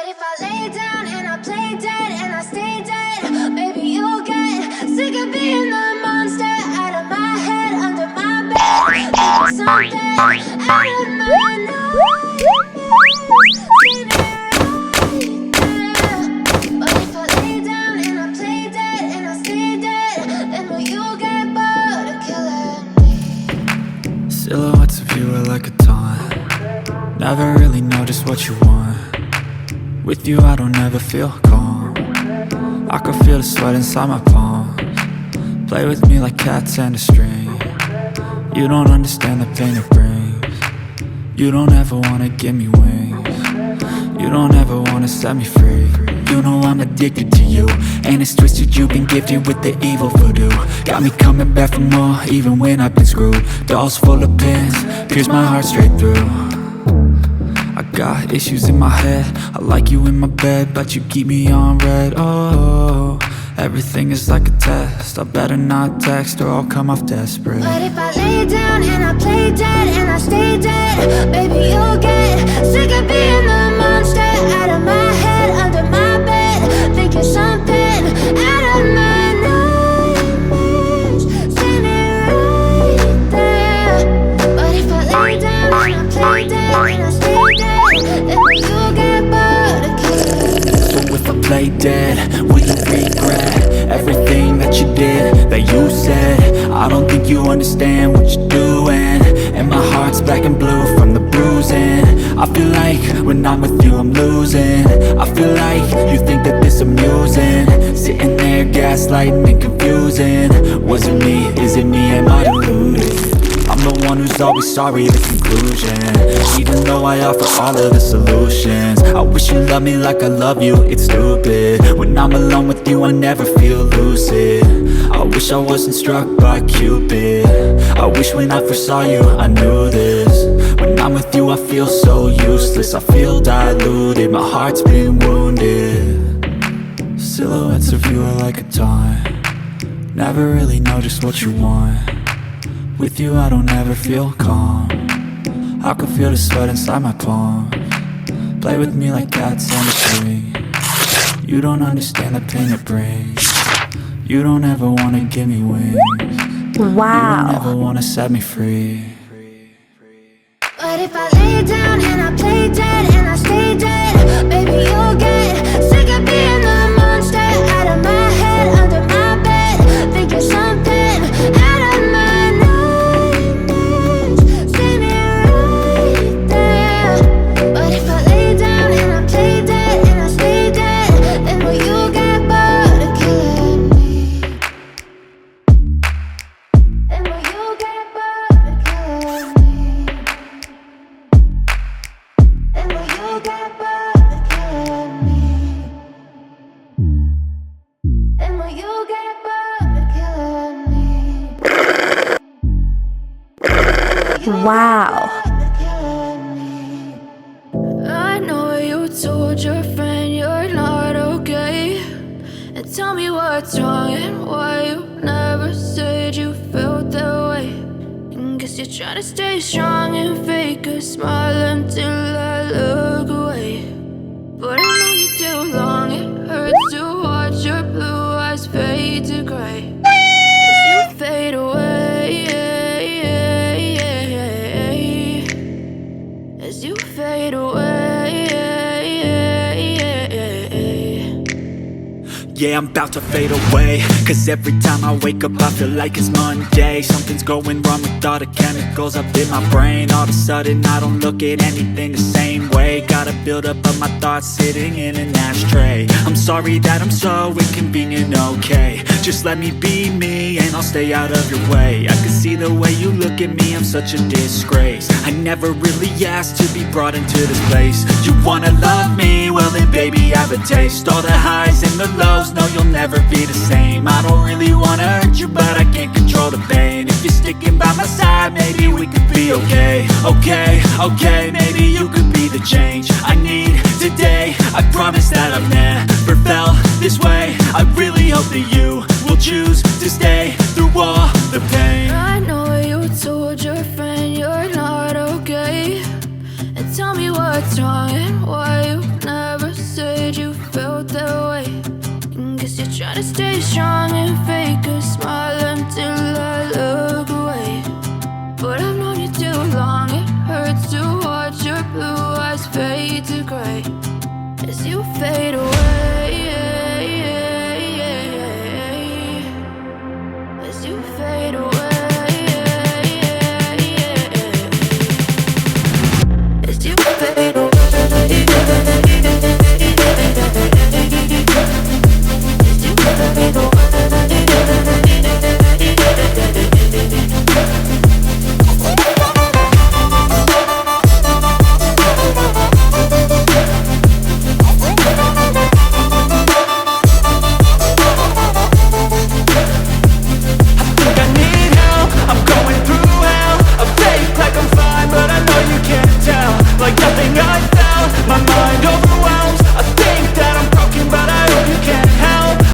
if I lay down and I play dead and I stay dead, maybe you'll get sick of being the monster out of my head, under my bed. Maybe something out of my nightmares. See me right there. But if I lay down and I play dead and I stay dead, then will you get bored of killing me? Silhouettes of you are like a taunt. Never really know just what you want. With you I don't ever feel calm. I can feel the sweat inside my palms. Play with me like cats and a string. You don't understand the pain it brings. You don't ever wanna give me wings. You don't ever wanna set me free. You know I'm addicted to you, and it's twisted, you've been gifted with the evil voodoo. Got me coming back for more, even when I've been screwed. Dolls full of pins, pierce my heart straight through. I got issues in my head, I like you in my bed, but you keep me on red. Oh, everything is like a test, I better not text or I'll come off desperate. But if I lay down and I play dead and I stay dead, baby you'll get sick of being the monster out of my head, under my bed. Think you're something out of my nightmares. See me right there. But if I lay down and I play dead and I stay dead, then will you get bored of killing me? So if I play dead, will you regret everything that you did, that you said? I don't think you understand what you're doing, and my heart's black and blue from the bruising. I feel like when I'm with you I'm losing. I feel like you think that this amusing, sitting there gaslighting and confusing. Was it me? Is it me? Am I deluded? I'm the one who's always sorry, the conclusion. Even though I offer all of the solutions, I wish you loved me like I love you, it's stupid. When I'm alone with you I never feel lucid. I wish I wasn't struck by Cupid. I wish when I first saw you I knew this. When I'm with you I feel so useless, I feel diluted, my heart's been wounded. Silhouettes of you are like a taunt. Never really know just what you want. With you I don't ever feel calm. I can feel the sweat inside my palms. Play with me like cats and a string. You don't understand the pain it brings. You don't ever wanna give me wings. Wow. You don't ever wanna set me free. But if I lay down and I play dead and I stay dead, baby you'll get sick of being the monster out of my head, under my bed. Think you're something out of my nightmares. See me right there. But if I lay down and I play dead and I stay dead, then will you get bored of killing me? Then will you get bored of killing me? Then will you get bored of killing me? Then will you get bored of killing me? Wow. I know you told your friend you're not okay, and tell me what's wrong and why you never said you felt that way. And guess you're trying to stay strong and fake a smile until I look away. But I've known you too long, it hurts to watch your blue eyes fade to gray as you fade away, as you fade away. Yeah, I'm about to fade away, cause every time I wake up I feel like it's Monday. Something's going wrong with all the chemicals up in my brain. All of a sudden I don't look at anything the same way. Got a buildup of my thoughts sitting in an ashtray. I'm sorry that I'm so inconvenient, okay. Just let me be me and I'll stay out of your way. I can see the way you look at me, I'm such a disgrace. I never really asked to be brought into this place. You wanna love me? Well then baby I have a taste. All the highs and the lows, no you'll never be the same. I don't really wanna hurt you but I can't control the pain. If you're sticking by my side maybe we could be okay. Okay, maybe you could be the change I need today. I promise that I've never felt this way. I really hope that you will choose to stay through all the pain. I know you told your friend you're not okay, and tell me what's wrong and why you never said stay strong and fake a smile until I look away. But I've known you too long, it hurts to watch your blue eyes fade to gray as you fade away.